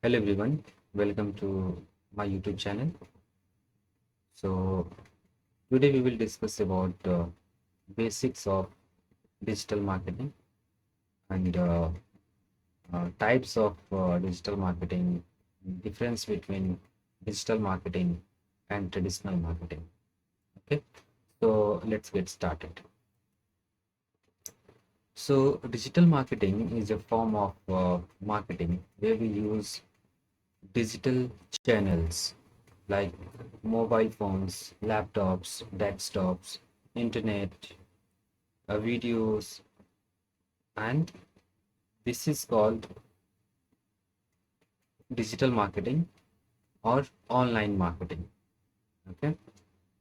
Hello everyone, welcome to my YouTube channel. So today we will discuss about basics of digital marketing and types of digital marketing, difference between digital marketing and traditional marketing. Okay, so let's get started. So digital marketing is a form of marketing where we use digital channels like mobile phones, laptops, desktops, internet, videos, and this is called digital marketing or online marketing. Okay,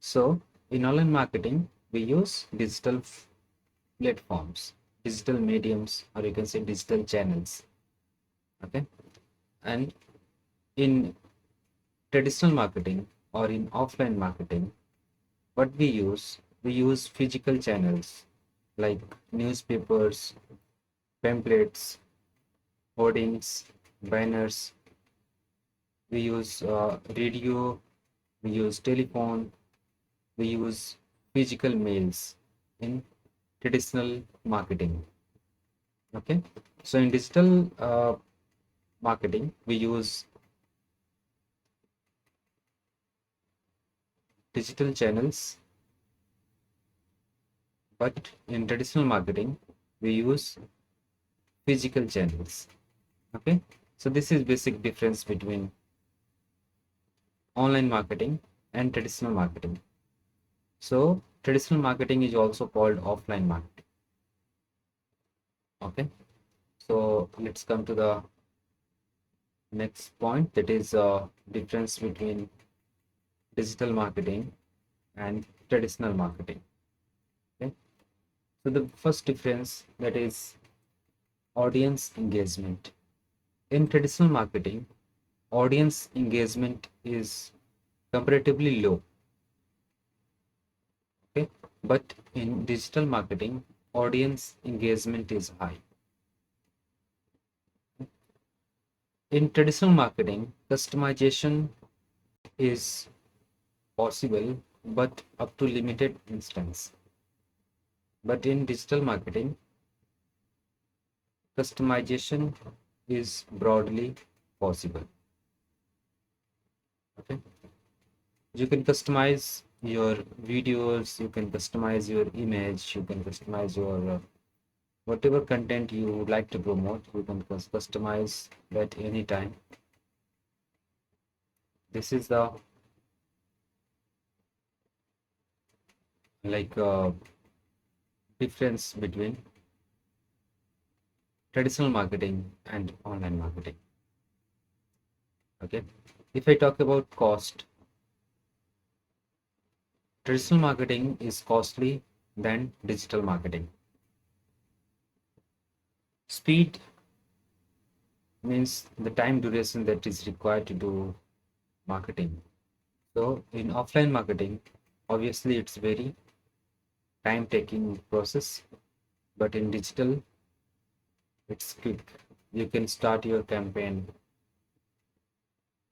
so in online marketing, we use digital platforms, digital mediums, or you can say digital channels. Okay, and in traditional marketing or in offline marketing, what we use physical channels like newspapers, pamphlets, hoardings, banners. We use radio, we use telephone, we use physical mails in traditional marketing. Okay, so in digital marketing, we use digital channels, but in traditional marketing, we use physical channels. Okay, so this is basic difference between online marketing and traditional marketing. So traditional marketing is also called offline marketing. Okay, so let's come to the next point, that is difference between digital marketing and traditional marketing. Okay, so the first difference, that is audience engagement. In traditional marketing, audience engagement is comparatively low. Okay, but in digital marketing, audience engagement is high. In traditional marketing, customization is possible, but up to limited instance. But in digital marketing, customization is broadly possible. Okay, you can customize your videos, you can customize your image, you can customize your whatever content you would like to promote, you can customize that anytime. This is the like difference between traditional marketing and online marketing. Okay, if I talk about cost, traditional marketing is costly than digital marketing. Speed means the time duration that is required to do marketing. So in offline marketing, obviously it's very time taking process, but in digital it's quick. You can start your campaign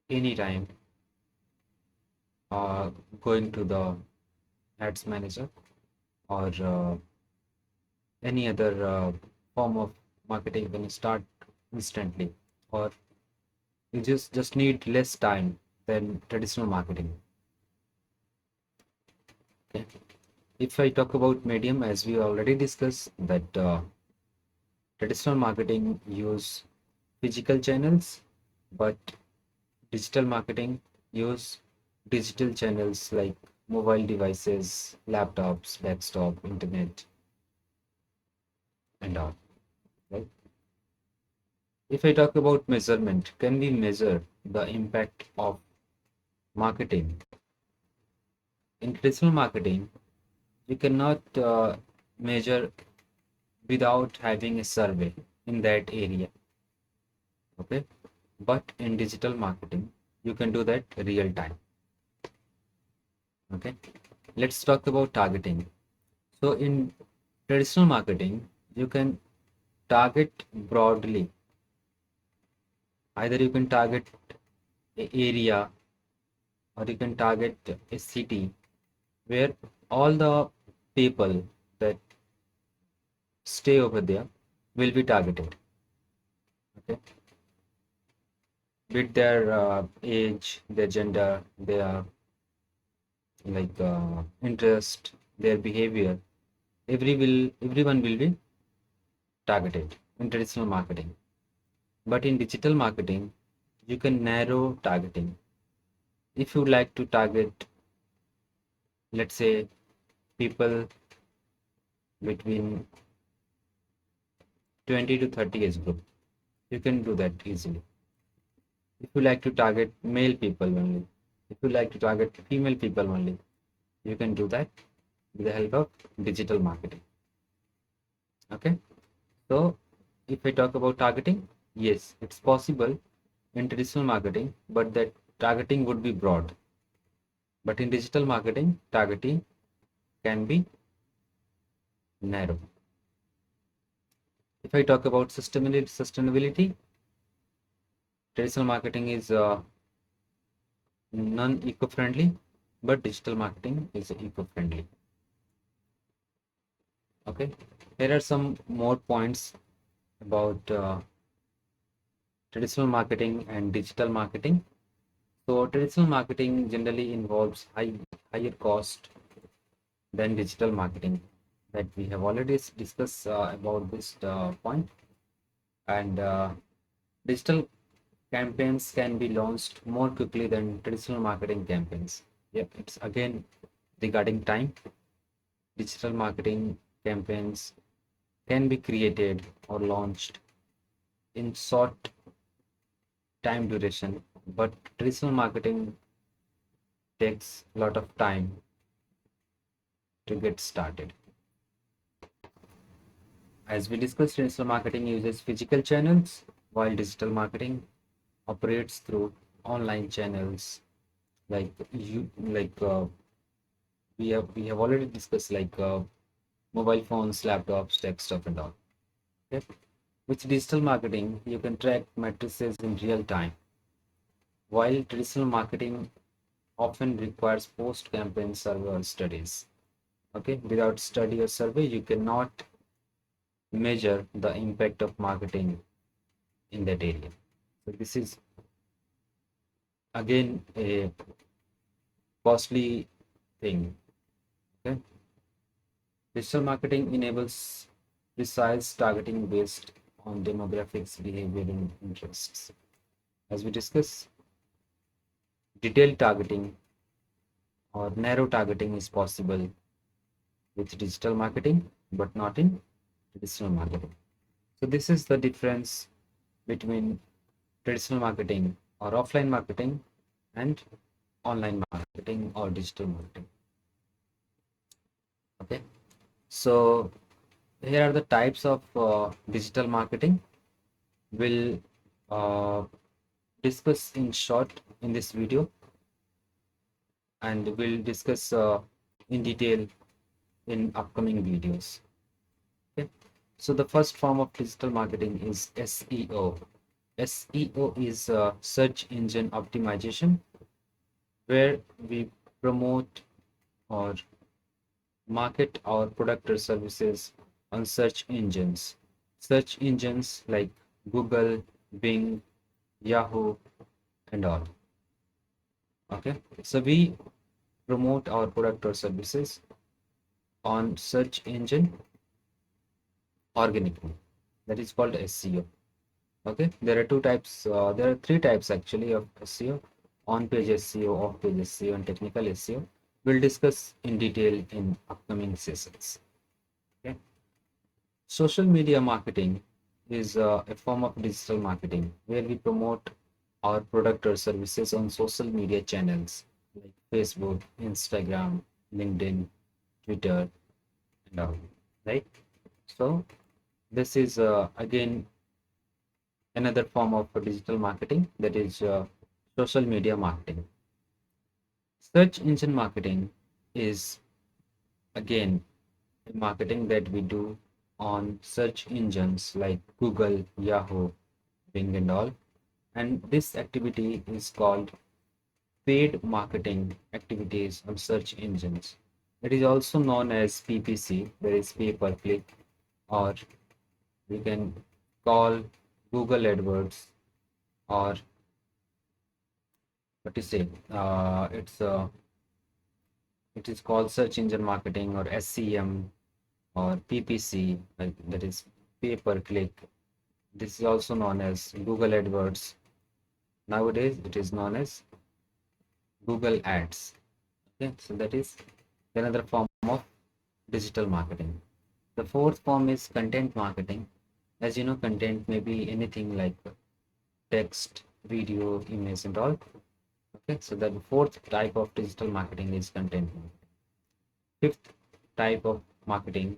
anytime, going to the ads manager or any other form of marketing when you start instantly, or you just need less time than traditional marketing. Okay, if I talk about medium, as we already discussed, that traditional marketing use physical channels, but digital marketing use digital channels like mobile devices, laptops, desktop, internet, and all. Right? If I talk about measurement, can we measure the impact of marketing? In traditional marketing, you cannot measure without having a survey in that area. Okay, but in digital marketing, you can do that real time. Okay, let's talk about targeting. So in traditional marketing, you can target broadly Either you can target a area or you can target a city where all the people that stay over there will be targeted. Okay, with their age, their gender, their interest, their behavior, everyone will be targeted in traditional marketing. But in digital marketing, you can narrow targeting. If you like to target, let's say, people between 20 to 30 age group, you can do that easily. If you like to target male people only, if you like to target female people only, you can do that with the help of digital marketing. Okay, so if I talk about targeting, yes, it's possible in traditional marketing, but that targeting would be broad. But in digital marketing, targeting can be narrow. If I talk about sustainability, traditional marketing is non-eco-friendly, but digital marketing is eco-friendly. Okay, here are some more points about traditional marketing and digital marketing. So traditional marketing generally involves higher cost than digital marketing, that we have already discussed about this point. And digital campaigns can be launched more quickly than traditional marketing campaigns. Yep, it's again regarding time. Digital marketing campaigns can be created or launched in short time duration, but traditional marketing takes a lot of time to get started. As we discussed, traditional marketing uses physical channels, while digital marketing operates through online channels. Like you, we have already discussed, mobile phones, laptops, tech stuff, and all. Okay? With digital marketing, you can track matrices in real time, while traditional marketing often requires post-campaign survey studies. Okay, without study or survey, you cannot measure the impact of marketing in that area. So this is again a costly thing. Okay, digital marketing enables precise targeting based on demographics, behavior, and interests. As we discuss, detailed targeting or narrow targeting is possible with digital marketing, but not in traditional marketing. So this is the difference between traditional marketing or offline marketing and online marketing or digital marketing. Okay, so here are the types of digital marketing. We'll uh, discuss in short in this video, and we'll discuss in detail in upcoming videos. Okay, so the first form of digital marketing is SEO. SEO is search engine optimization, where we promote or market our product or services on search engines. Search engines like Google, Bing, Yahoo, and all. Okay, so we promote our product or services on search engine organically. That is called SEO. Okay, there are there are three types actually of SEO: on-page SEO, off-page SEO, and technical SEO. We'll discuss in detail in upcoming sessions. Okay, social media marketing is a form of digital marketing where we promote our product or services on social media channels like Facebook, Instagram, LinkedIn, Twitter, and all. Right. So this is again another form of digital marketing, that is social media marketing. Search engine marketing is again marketing that we do on search engines like Google, Yahoo, Bing, and all. and this activity is called paid marketing activities on search engines. It is also known as PPC, that is pay per click, or we can call Google AdWords, or what to say, it is called search engine marketing, or SEM, or PPC, that is pay per click. This is also known as Google AdWords. Nowadays, it is known as Google Ads. Okay, so that is another form of digital marketing. The fourth form is content marketing. As you know, content may be anything like text, video, image, and all. Okay, so the fourth type of digital marketing is content marketing. Fifth type of marketing,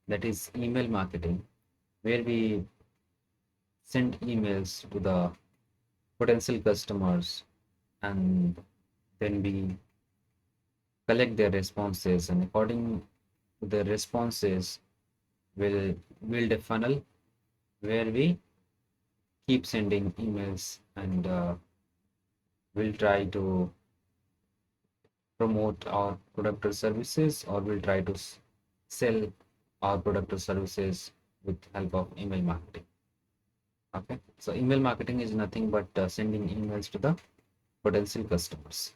that is email marketing, where we send emails to the potential customers, and then we collect their responses, and according to the responses we'll build a funnel where we keep sending emails, and we'll try to promote our product or services, or we'll try to sell our product or services with help of email marketing. Okay, so email marketing is nothing but sending emails to the potential customers.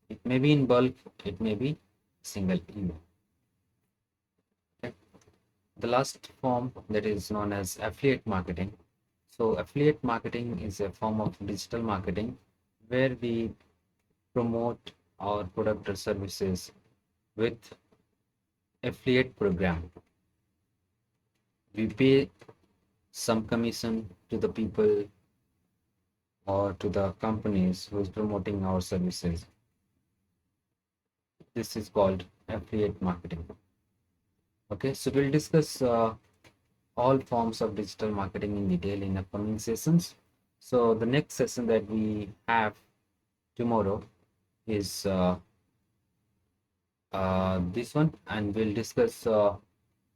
It may be in bulk, it may be single email. Okay. The last form, that is known as affiliate marketing. So affiliate marketing is a form of digital marketing where we promote our product or services with affiliate program. We pay some commission to the people or to the companies who is promoting our services. This is called affiliate marketing. Okay, so we'll discuss all forms of digital marketing in detail in upcoming sessions. So the next session that we have tomorrow is this one, and we'll discuss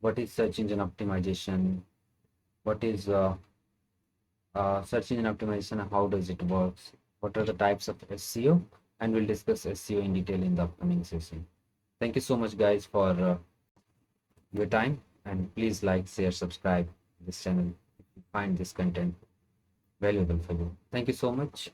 what is search engine optimization, what is search engine optimization, and how does it work, what are the types of SEO, and we'll discuss SEO in detail in the upcoming session. Thank you so much, guys, for your time, and please like, share, subscribe this channel if you find this content valuable for you. Thank you so much.